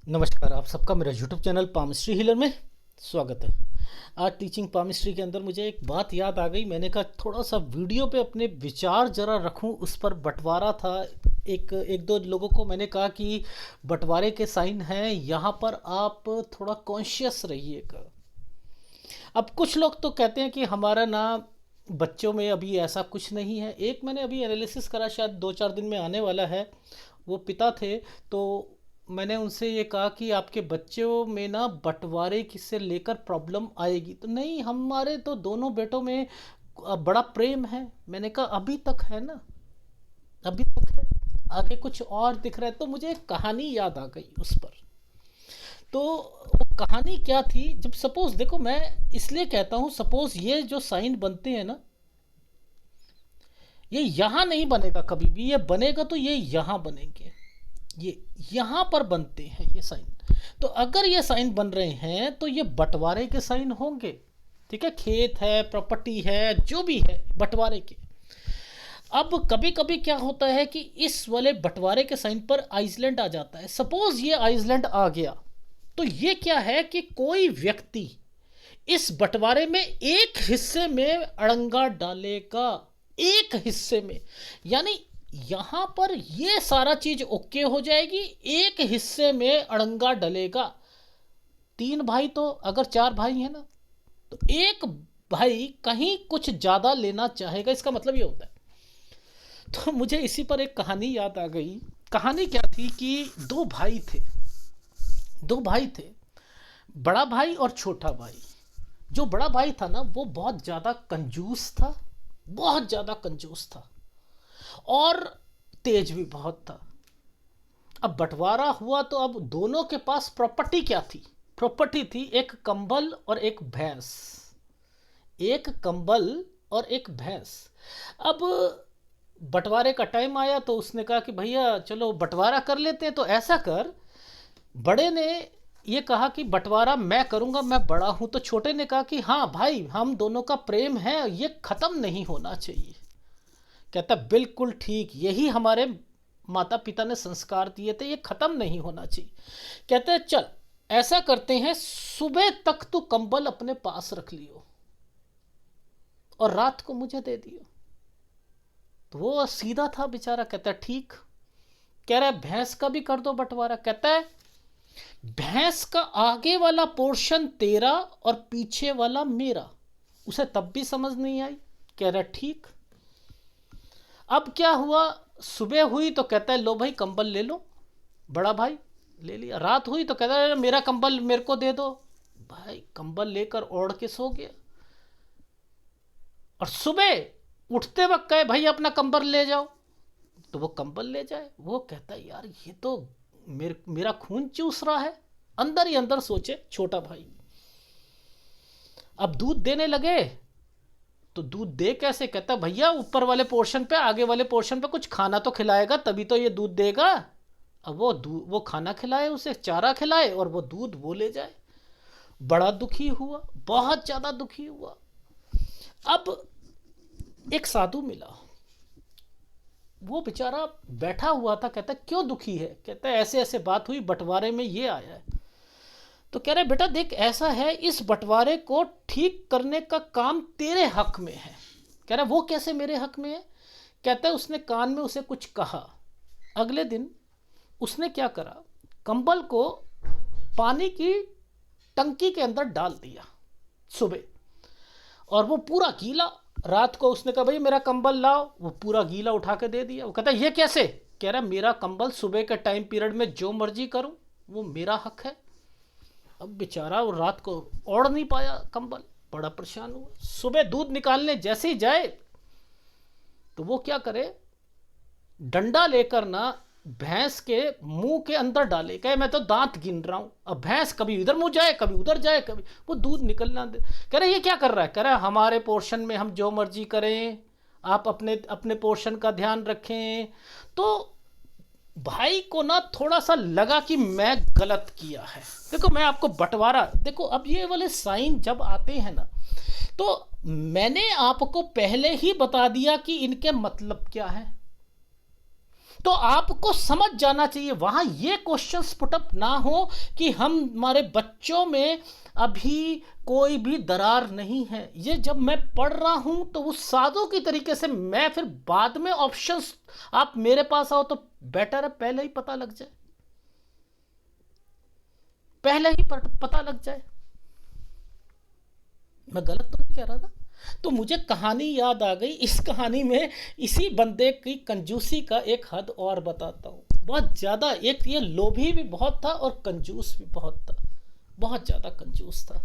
नमस्कार, आप सबका मेरा यूट्यूब चैनल पामिस्ट्री हीलर में स्वागत है। आज टीचिंग पामिस्ट्री के अंदर मुझे एक बात याद आ गई। मैंने कहा थोड़ा सा वीडियो पे अपने विचार ज़रा रखूं, उस पर बंटवारा था। एक एक दो लोगों को मैंने कहा कि बंटवारे के साइन हैं, यहाँ पर आप थोड़ा कॉन्शियस रहिएगा। अब कुछ लोग तो कहते हैं कि हमारा ना बच्चों में अभी ऐसा कुछ नहीं है। एक मैंने अभी एनालिसिस करा, शायद 2-4 दिन में आने वाला है। वो पिता थे, तो मैंने उनसे ये कहा कि आपके बच्चों में ना बंटवारे की से लेकर प्रॉब्लम आएगी। तो नहीं, हमारे तो दोनों बेटों में बड़ा प्रेम है। मैंने कहा अभी तक है ना, अभी तक है, आगे कुछ और दिख रहा है। तो मुझे एक कहानी याद आ गई उस पर। तो वो कहानी क्या थी, जब सपोज देखो, मैं इसलिए कहता हूँ सपोज ये जो साइन बनते हैं ना, ये यहाँ नहीं बनेगा कभी भी। ये बनेगा तो ये यहाँ बनेंगे, ये यहाँ पर बनते हैं ये साइन। तो अगर ये साइन बन रहे हैं तो ये बंटवारे के साइन होंगे। ठीक है, खेत है, प्रॉपर्टी है, जो भी है बंटवारे के। अब कभी कभी क्या होता है कि इस वाले बंटवारे के साइन पर आइसलैंड आ जाता है। सपोज ये आइसलैंड आ गया, तो ये क्या है कि कोई व्यक्ति इस बंटवारे में एक हिस्से में अड़ंगा डालेगा, एक हिस्से में। यानी यहां पर ये सारा चीज ओके हो जाएगी, एक हिस्से में अड़ंगा डलेगा। 3 भाई, तो अगर 4 भाई है ना, तो एक भाई कहीं कुछ ज्यादा लेना चाहेगा, इसका मतलब ये होता है। तो मुझे इसी पर एक कहानी याद आ गई। कहानी क्या थी कि 2 भाई थे, 2 भाई थे, बड़ा भाई और छोटा भाई। जो बड़ा भाई था ना, वो बहुत ज़्यादा कंजूस था, बहुत ज़्यादा कंजूस था, और तेज भी बहुत था। अब बंटवारा हुआ तो अब दोनों के पास प्रॉपर्टी क्या थी? प्रॉपर्टी थी एक कंबल और एक भैंस। एक कंबल और एक भैंस। अब बंटवारे का टाइम आया तो उसने कहा कि भैया चलो बंटवारा कर लेते हैं। तो ऐसा कर, बड़े ने ये कहा कि बंटवारा मैं करूंगा, मैं बड़ा हूं। तो छोटे ने कहा कि हाँ भाई, हम दोनों का प्रेम है, ये खत्म नहीं होना चाहिए। कहता बिल्कुल ठीक, यही हमारे माता पिता ने संस्कार दिए थे, ये खत्म नहीं होना चाहिए। कहते हैं चल ऐसा करते हैं, सुबह तक तू कंबल अपने पास रख लियो और रात को मुझे दे दियो। तो वो सीधा था बेचारा, कहता है ठीक। कह रहा है भैंस का भी कर दो बंटवारा। कहता है भैंस का आगे वाला पोर्शन तेरा और पीछे वाला मेरा। उसे तब भी समझ नहीं आई। कह रहा ठीक। अब क्या हुआ, सुबह हुई तो कहता है लो भाई कंबल ले लो। बड़ा भाई ले लिया। रात हुई तो कहता है मेरा कंबल मेरे को दे दो। भाई कंबल लेकर ओढ़ के सो गया। और सुबह उठते वक्त कहे भाई अपना कंबल ले जाओ, तो वो कंबल ले जाए। वो कहता है यार ये तो मेरा खून चूस रहा है। अंदर ही अंदर सोचे छोटा भाई। अब दूध देने लगे, तो दूध दे कैसे? कहता भैया ऊपर वाले पोर्शन पे, आगे वाले पोर्शन पे कुछ खाना तो खिलाएगा तभी तो ये दूध देगा। अब वो खाना खिलाए, उसे चारा खिलाए, और वो दूध वो ले जाए। बड़ा दुखी हुआ, बहुत ज्यादा दुखी हुआ। अब एक साधु मिला, वो बेचारा बैठा हुआ था। कहता क्यों दुखी है? कहता है ऐसे ऐसे बात हुई, बंटवारे में ये आया है। तो कह रहे बेटा देख ऐसा है, इस बंटवारे को ठीक करने का काम तेरे हक में है। कह रहा वो कैसे मेरे हक में है? कहता है उसने कान में उसे कुछ कहा। अगले दिन उसने क्या करा, कंबल को पानी की टंकी के अंदर डाल दिया सुबह, और वो पूरा गीला। रात को उसने कहा भाई मेरा कंबल लाओ, वो पूरा गीला उठा के दे दिया। वो कहता ये कैसे? कह रहा मेरा कंबल सुबह के टाइम पीरियड में जो मर्जी करूं, वो मेरा हक है। अब बेचारा वो रात को ओढ़ नहीं पाया कंबल, बड़ा परेशान हुआ। सुबह दूध निकालने जैसे ही जाए, तो वो क्या करे, डंडा लेकर ना भैंस के मुंह के अंदर डाले। कहे मैं तो दांत गिन रहा हूं। अब भैंस कभी इधर मुंह जाए, कभी उधर जाए, कभी वो दूध निकलना दे। कह रहे ये क्या कर रहा है? कह रहा है हमारे पोर्शन में हम जो मर्जी करें, आप अपने अपने पोर्शन का ध्यान रखें। तो भाई को ना थोड़ा सा लगा कि मैं गलत किया है। देखो मैं आपको बंटवारा, देखो अब ये वाले साइन जब आते हैं ना, तो मैंने आपको पहले ही बता दिया कि इनके मतलब क्या है। तो आपको समझ जाना चाहिए, वहां ये क्वेश्चंस पुटअप ना हो कि हमारे बच्चों में अभी कोई भी दरार नहीं है। ये जब मैं पढ़ रहा हूं तो उस साधु की तरीके से मैं फिर बाद में ऑप्शंस, आप मेरे पास आओ तो बेटर है पहले ही पता लग जाए, पहले ही पता लग जाए। मैं गलत तो नहीं कह रहा था। तो मुझे कहानी याद आ गई। इस कहानी में इसी बंदे की कंजूसी का एक हद और बताता हूँ। बहुत ज़्यादा, एक ये लोभी भी बहुत था और कंजूस भी बहुत था, बहुत ज़्यादा कंजूस था।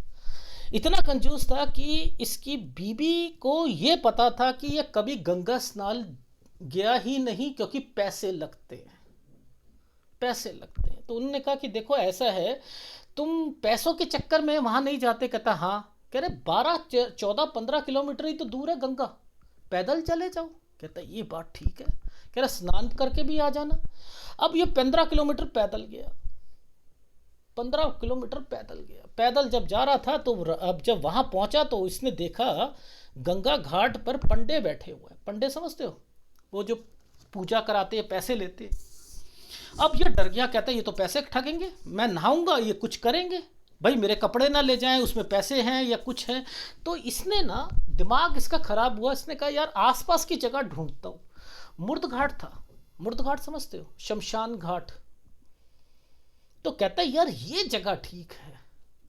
इतना कंजूस था कि इसकी बीबी को ये पता था कि ये कभी गंगा स्नान गया ही नहीं, क्योंकि पैसे लगते हैं, पैसे लगते हैं। तो उन्होंने कहा कि देखो ऐसा है, तुम पैसों के चक्कर में वहाँ नहीं जाते। कहता हाँ। कह रहे 12 14 15 किलोमीटर ही तो दूर है गंगा, पैदल चले जाओ। कहता ये बात ठीक है। कह रहा स्नान करके भी आ जाना। अब ये 15 किलोमीटर पैदल गया, 15 किलोमीटर पैदल गया। पैदल जब जा रहा था तो अब जब वहाँ पहुँचा तो इसने देखा गंगा घाट पर पंडे बैठे हुए हैं। पंडे समझते हो, वो जो पूजा कराते हैं, पैसे लेते हैं। अब ये डर गया, कहता है ये तो पैसे ठगेंगे, मैं नहाऊंगा ये कुछ करेंगे, भाई मेरे कपड़े ना ले जाएं, उसमें पैसे हैं या कुछ है। तो इसने ना, दिमाग इसका खराब हुआ। इसने कहा यार आसपास की जगह ढूंढता हूँ। मुर्द घाट था, मुर्द घाट समझते हो, शमशान घाट। तो कहता है यार ये जगह ठीक है,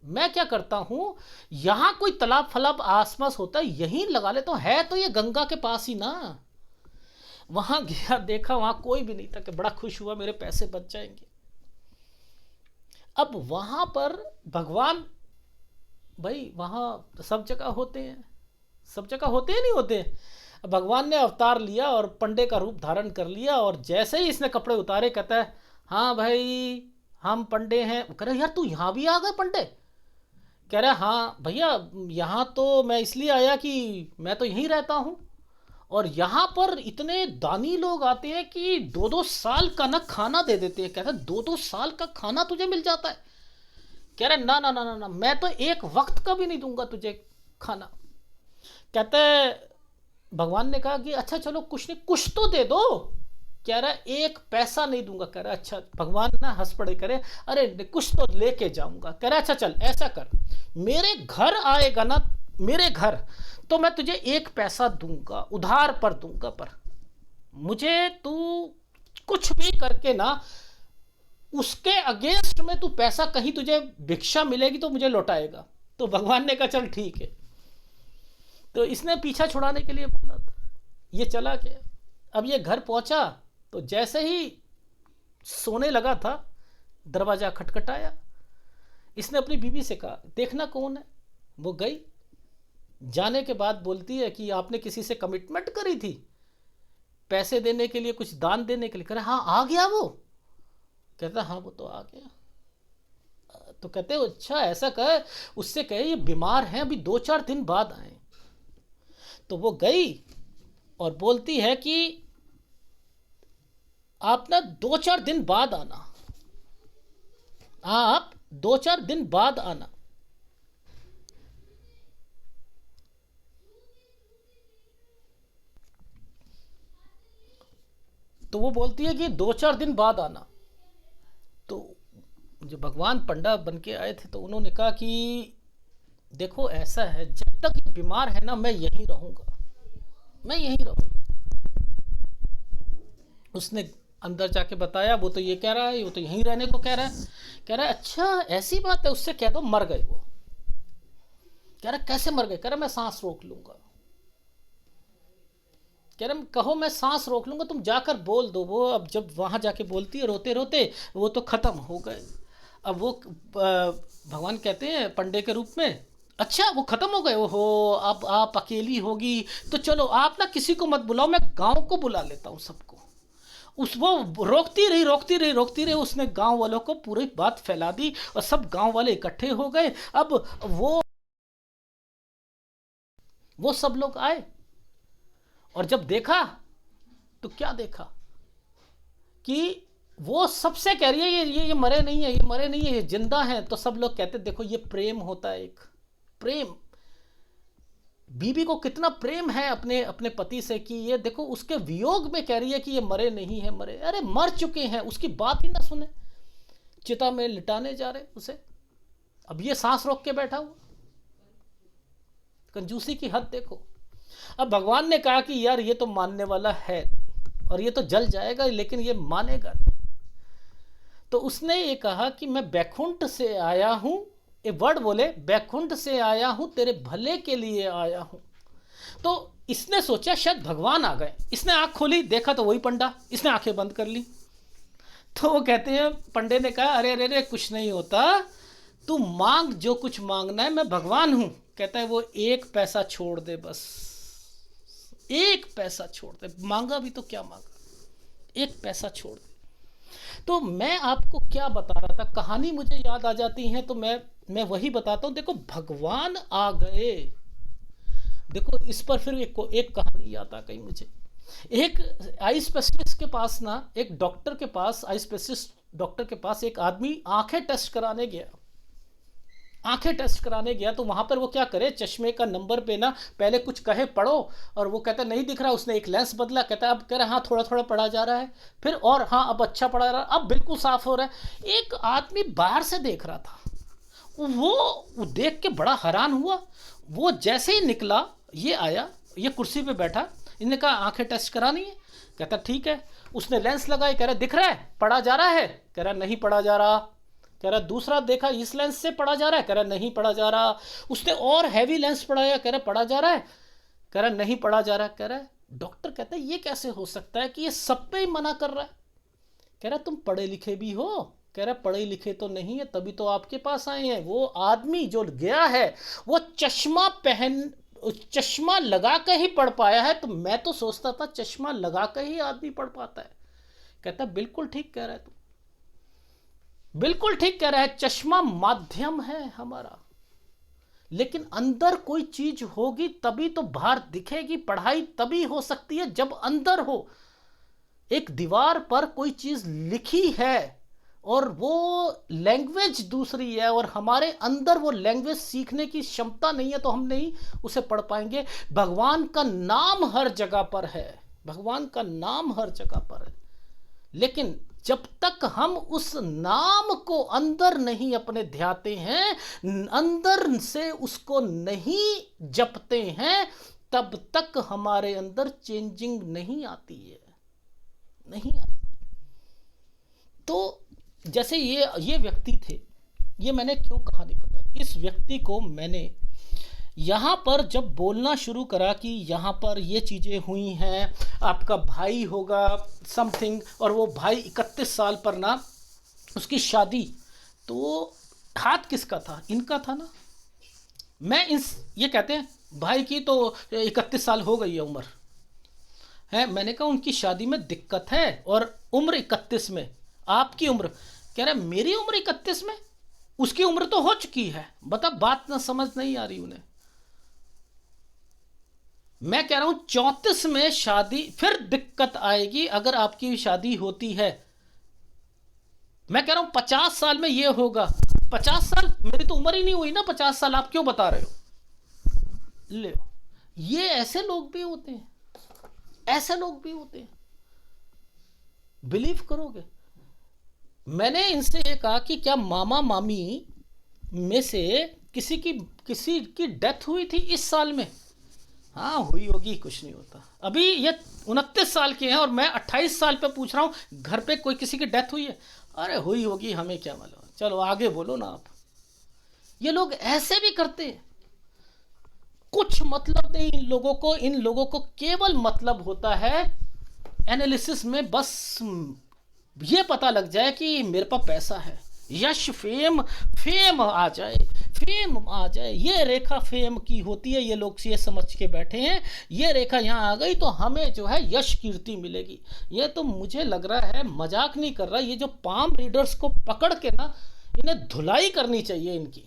मैं क्या करता हूँ, यहाँ कोई तालाब फलाब आसपास होता है यहीं लगा लेता हूँ, है तो ये गंगा के पास ही ना। वहां गया, देखा वहां कोई भी नहीं था, कि बड़ा खुश हुआ मेरे पैसे बच जाएंगे। अब वहां पर भगवान, भाई वहां सब जगह होते हैं, सब जगह होते हैं नहीं होते। भगवान ने अवतार लिया और पंडे का रूप धारण कर लिया, और जैसे ही इसने कपड़े उतारे कहता है हाँ भाई हम पंडे हैं। कह रहे यार तू यहाँ भी आ गए पंडे। कह रहा हाँ भैया, यहाँ तो मैं इसलिए आया कि मैं तो यहीं रहता हूँ, और यहाँ पर इतने दानी लोग आते हैं कि 2-2 साल का ना खाना दे देते हैं। कहता है 2-2 साल का खाना तुझे मिल जाता है। कह रहा ना ना ना ना ना, मैं तो एक वक्त का भी नहीं दूंगा तुझे खाना। कहता है, भगवान ने कहा कि अच्छा चलो कुछ नहीं, कुछ तो दे दो। कह रहा एक पैसा नहीं दूंगा। कह रहा अच्छा। भगवान ना हंस पड़े, करे अरे कुछ तो लेके जाऊंगा। कह रहा अच्छा चल ऐसा कर, मेरे घर आएगा ना, मेरे घर, तो मैं तुझे 1 पैसा दूंगा, उधार पर दूंगा, पर मुझे तू कुछ भी करके ना, उसके अगेंस्ट में तू पैसा, कहीं तुझे भिक्षा मिलेगी तो मुझे लौटाएगा। तो भगवान ने कहा चल ठीक है। तो इसने पीछा छुड़ाने के लिए बोला था, ये चला गया। अब ये घर पहुंचा तो जैसे ही सोने लगा था, दरवाजा खटखटाया। इसने अपनी बीवी से कहा देखना कौन है। वो गई, जाने के बाद बोलती है कि आपने किसी से कमिटमेंट करी थी पैसे देने के लिए, कुछ दान देने के लिए। कह रहा हाँ आ गया वो। कहता हाँ वो तो आ गया। तो कहते हो अच्छा ऐसा कहे, उससे कहे ये बीमार हैं, अभी 2-4 दिन बाद आए। तो वो गई और बोलती है कि आप ना 2-4 दिन बाद आना, आप 2-4 दिन बाद आना। तो वो बोलती है कि 2-4 दिन बाद आना। तो जो भगवान पंडा बन के आए थे तो उन्होंने कहा कि देखो ऐसा है, जब तक ये बीमार है ना मैं यहीं रहूंगा, मैं यहीं रहूंगा। उसने अंदर जाके बताया, वो तो ये कह रहा है, वो तो यहीं रहने को कह रहा है। कह रहा है अच्छा ऐसी बात है, उससे कह दो मर गए वो। कह रहा कैसे मर गए। कह रहा मैं सांस रोक लूंगा। कह रहा कहो मैं सांस रोक लूंगा, तुम जाकर बोल दो। वो अब जब वहां जाके बोलती है रोते रोते, वो तो खत्म हो गए। अब वो भगवान कहते हैं पंडे के रूप में, अच्छा वो खत्म हो गए, ओहो अब आप अकेली होगी तो चलो आप ना किसी को मत बुलाओ, मैं गांव को बुला लेता हूँ सबको। उस वो रोकती रही रोकती रही रोकती रही, उसने गांव वालों को पूरी बात फैला दी और सब गांव वाले इकट्ठे हो गए। अब वो सब लोग आए और जब देखा तो क्या देखा कि वो सबसे कह रही है ये मरे नहीं है, ये मरे नहीं है, ये जिंदा है। तो सब लोग कहते देखो ये प्रेम होता है, एक प्रेम, बीबी को कितना प्रेम है अपने अपने पति से कि ये देखो उसके वियोग में कह रही है कि ये मरे नहीं है, मरे, अरे मर चुके हैं, उसकी बात ही ना सुने, चिता में लिटाने जा रहे उसे, अब ये सांस रोक के बैठा हुआ, कंजूसी की हद देखो। अब भगवान ने कहा कि यार ये तो मानने वाला है नहीं और ये तो जल जाएगा लेकिन ये मानेगा नहीं, तो उसने ये कहा कि मैं बैकुंठ से आया हूं, ये वर्ड बोले, बैकुंठ से आया हूं, तेरे भले के लिए आया हूं। तो इसने सोचा शायद भगवान आ गए, इसने आंख खोली, देखा तो वही पंडा, इसने आंखें बंद कर ली। तो वो कहते हैं, पंडे ने कहा अरे अरे अरे कुछ नहीं होता, तू मांग जो कुछ मांगना है, मैं भगवान हूं। कहता है वो 1 पैसा छोड़ दे, बस 1 पैसा छोड़ दे, मांगा भी तो क्या मांगा, 1 पैसा छोड़ दे। तो मैं आपको क्या बता रहा था, कहानी मुझे याद आ जाती है तो मैं वही बताता हूं। देखो भगवान आ गए, देखो इस पर फिर एक कहानी याद आ गई मुझे। एक आई स्पेशलिस्ट के पास ना, एक डॉक्टर के पास, आई स्पेशलिस्ट डॉक्टर के पास एक आदमी आंखें टेस्ट कराने गया, आंखें टेस्ट कराने गया। तो वहां पर वो क्या करे, चश्मे का नंबर पे ना पहले कुछ कहे पढ़ो, और वो कहता नहीं दिख रहा, उसने एक लेंस बदला, कहता है अब कह रहा हाँ थोड़ा थोड़ा पढ़ा जा रहा है, फिर और हाँ अब अच्छा पढ़ा रहा है, अब बिल्कुल साफ हो रहा है। एक आदमी बाहर से देख रहा था, वो देख के बड़ा हैरान हुआ। वो जैसे ही निकला, ये आया, ये कुर्सी पे बैठा, इन्होंने कहा आंखें टेस्ट करानी है, कहता ठीक है। उसने लेंस लगाई, कह रहा दिख रहा है, पढ़ा जा रहा है, कह रहा नहीं पढ़ा जा रहा, कह रहा दूसरा देखा इस लेंस से पढ़ा जा रहा है, कह रहा नहीं पढ़ा जा रहा। उसने और हैवी लेंस पढ़ाया, कह रहा पढ़ा जा रहा है, कह रहा नहीं पढ़ा जा रहा। कह रहा डॉक्टर कहता है ये कैसे हो सकता है कि ये सब पे ही मना कर रहा है। कह रहा तुम पढ़े लिखे भी हो, कह रहा पढ़े लिखे तो नहीं है, तभी तो आपके पास आए हैं। वो आदमी जो गया है वो चश्मा लगा के ही पढ़ पाया है, तो मैं तो सोचता था चश्मा लगा के ही आदमी पढ़ पाता है। कहता बिल्कुल ठीक कह रहा है तू, बिल्कुल ठीक कह रहा है, चश्मा माध्यम है हमारा, लेकिन अंदर कोई चीज होगी तभी तो बाहर दिखेगी। पढ़ाई तभी हो सकती है जब अंदर हो। एक दीवार पर कोई चीज लिखी है और वो लैंग्वेज दूसरी है, और हमारे अंदर वो लैंग्वेज सीखने की क्षमता नहीं है, तो हम नहीं उसे पढ़ पाएंगे। भगवान का नाम हर जगह पर है, भगवान का नाम हर जगह पर है, लेकिन जब तक हम उस नाम को अंदर नहीं अपने ध्याते हैं, अंदर से उसको नहीं जपते हैं, तब तक हमारे अंदर चेंजिंग नहीं आती है, नहीं आती। तो जैसे ये व्यक्ति थे, ये मैंने क्यों कहानी बताई, इस व्यक्ति को मैंने यहाँ पर जब बोलना शुरू करा कि यहाँ पर ये चीज़ें हुई हैं, आपका भाई होगा समथिंग, और वो भाई 31 साल पर ना उसकी शादी, तो हाथ किसका था, इनका था ना। ये कहते हैं भाई की तो 31 साल हो गई है उम्र है, मैंने कहा उनकी शादी में दिक्कत है और उम्र 31 में, आपकी उम्र, कह रहा मेरी उम्र 31 में, उसकी उम्र तो हो चुकी है। बता बात ना समझ नहीं आ रही उन्हें। मैं कह रहा हूं 34 में शादी, फिर दिक्कत आएगी अगर आपकी शादी होती है। मैं कह रहा हूं 50 साल में ये होगा, 50 साल मेरी तो उम्र ही नहीं हुई ना, 50 साल आप क्यों बता रहे हो। ले ये ऐसे लोग भी होते हैं, ऐसे लोग भी होते हैं, बिलीव करोगे। मैंने इनसे ये कहा कि क्या मामा मामी में से किसी की डेथ हुई थी इस साल में। हाँ हुई होगी, कुछ नहीं होता। अभी ये 29 साल के हैं और मैं 28 साल पे पूछ रहा हूँ घर पे कोई किसी की डेथ हुई है, अरे हुई होगी, हमें क्या मालूम, चलो आगे बोलो ना आप। ये लोग ऐसे भी करते हैं, कुछ मतलब नहीं इन लोगों को। इन लोगों को केवल मतलब होता है एनालिसिस में, बस ये पता लग जाए कि मेरे पास पैसा है, यश फेम आ जाए, फेम आ जाए। ये रेखा फेम की होती है, ये लोग ये समझ के बैठे हैं ये रेखा यहाँ आ गई तो हमें जो है यश कीर्ति मिलेगी। ये तो मुझे लग रहा है, मजाक नहीं कर रहा, ये जो पाम रीडर्स को पकड़ के ना इन्हें धुलाई करनी चाहिए, इनकी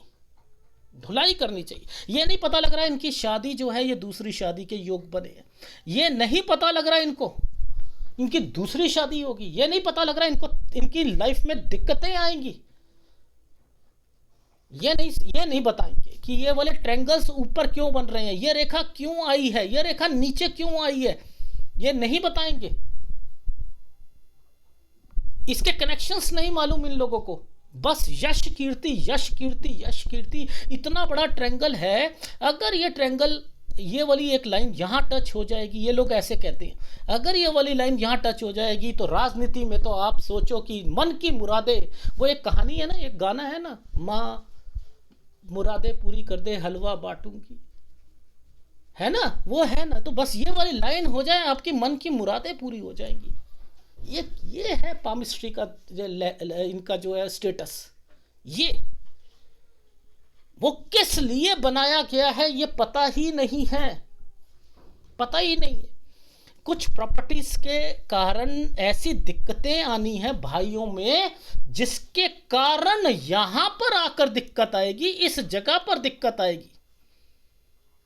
धुलाई करनी चाहिए। ये नहीं पता लग रहा है इनकी शादी जो है ये दूसरी शादी के योग बने हैं, ये नहीं पता लग रहा है इनको इनकी दूसरी शादी होगी, ये नहीं पता लग रहा है इनको इनकी लाइफ में दिक्कतें आएंगी, ये नहीं बताएंगे कि ये वाले ट्रायंगल्स ऊपर क्यों बन रहे हैं, ये रेखा क्यों आई है, ये रेखा नीचे क्यों आई है, ये नहीं बताएंगे। इसके कनेक्शंस नहीं मालूम इन लोगों को, बस यश कीर्ति यश कीर्ति यश कीर्ति। इतना बड़ा ट्रायंगल है, अगर ये ट्रायंगल, ये वाली एक लाइन यहाँ टच हो जाएगी, ये लोग ऐसे कहते हैं, अगर ये वाली लाइन यहाँ टच हो जाएगी तो राजनीति में तो आप सोचो कि मन की मुरादे, वो एक कहानी है ना, एक गाना है ना, माँ मुरादे पूरी कर दे हलवा बांटूंगी, है ना, वो है ना। तो बस ये वाली लाइन हो जाए, आपकी मन की मुरादें पूरी हो जाएंगी। ये है पामिस्ट्री का इनका जो है स्टेटस। ये वो किस लिए बनाया गया है ये पता ही नहीं है, पता ही नहीं है। कुछ प्रॉपर्टीज के कारण ऐसी दिक्कतें आनी है भाइयों में, जिसके कारण यहां पर आकर दिक्कत आएगी, इस जगह पर दिक्कत आएगी।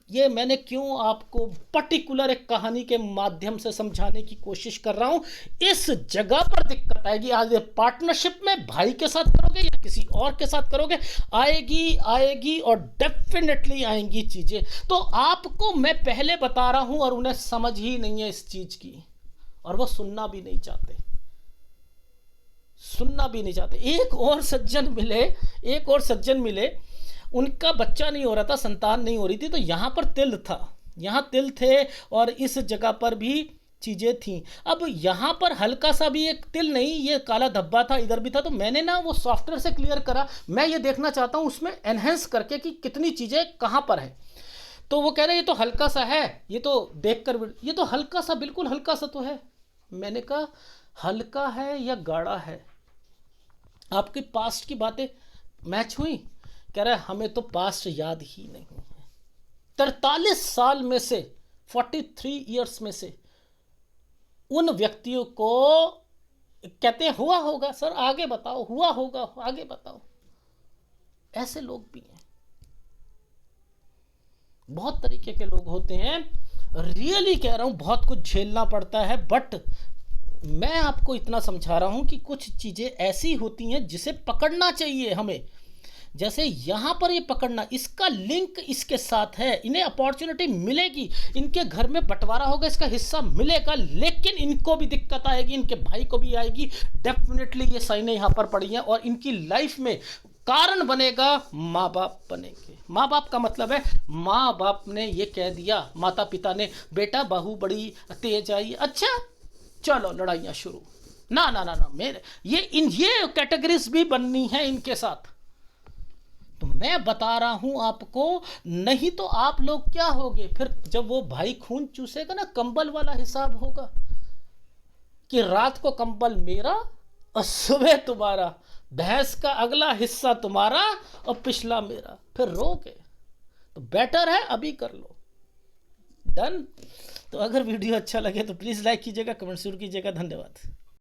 ये मैंने क्यों आपको पर्टिकुलर एक कहानी के माध्यम से समझाने की कोशिश कर रहा हूं। इस जगह पर दिक्कत आएगी, आज पार्टनरशिप में भाई के साथ करोगे या किसी और के साथ करोगे, आएगी और डेफिनेटली आएंगी चीजें। तो आपको मैं पहले बता रहा हूं और उन्हें समझ ही नहीं है इस चीज की, और वो सुनना भी नहीं चाहते। एक और सज्जन मिले, उनका बच्चा नहीं हो रहा था, संतान नहीं हो रही थी, तो यहाँ पर तिल था, यहाँ तिल थे और इस जगह पर भी चीज़ें थी। अब यहाँ पर हल्का सा भी एक तिल नहीं, ये काला धब्बा था, इधर भी था। तो मैंने ना वो सॉफ्टवेयर से क्लियर करा, मैं ये देखना चाहता हूँ उसमें एनहेंस करके कि कितनी चीज़ें कहाँ पर है। तो वो कह रहे ये तो हल्का सा है, ये तो देख कर, ये तो हल्का सा, बिल्कुल हल्का सा तो है। मैंने कहा हल्का है या गाढ़ा है, आपकी पास्ट की बातें मैच हुई? कह रहा है हमें तो पास्ट याद ही नहीं है। 43 साल में से, 43 इयर्स में से उन व्यक्तियों को कहते हैं हुआ होगा सर, आगे बताओ, हुआ होगा, आगे बताओ। ऐसे लोग भी हैं, बहुत तरीके के लोग होते हैं। रियली कह रहा हूं, बहुत कुछ झेलना पड़ता है, बट मैं आपको इतना समझा रहा हूं कि कुछ चीजें ऐसी होती हैं जिसे पकड़ना चाहिए हमें। जैसे यहां पर ये पकड़ना, इसका लिंक इसके साथ है, इन्हें अपॉर्चुनिटी मिलेगी, इनके घर में बंटवारा होगा, इसका हिस्सा मिलेगा, लेकिन इनको भी दिक्कत आएगी, इनके भाई को भी आएगी। डेफिनेटली ये साइनें यहां पर पड़ी हैं और इनकी लाइफ में कारण बनेगा, माँ बाप बनेंगे। माँ बाप का मतलब है, माँ बाप ने ये कह दिया, माता पिता ने, बेटा बहू बड़ी तेज आई, अच्छा चलो लड़ाइयाँ शुरू, ना ना ना ना, मेरे ये कैटेगरीज भी बननी है इनके साथ। तो मैं बता रहा हूं आपको, नहीं तो आप लोग क्या होगे फिर, जब वो भाई खून चूसेगा ना, कंबल वाला हिसाब होगा कि रात को कंबल मेरा और सुबह तुम्हारा, भैंस का अगला हिस्सा तुम्हारा और पिछला मेरा, फिर रोगे। तो बेटर है अभी कर लो। डन। तो अगर वीडियो अच्छा लगे तो प्लीज़ लाइक कीजिएगा, कमेंट जरूर कीजिएगा। धन्यवाद।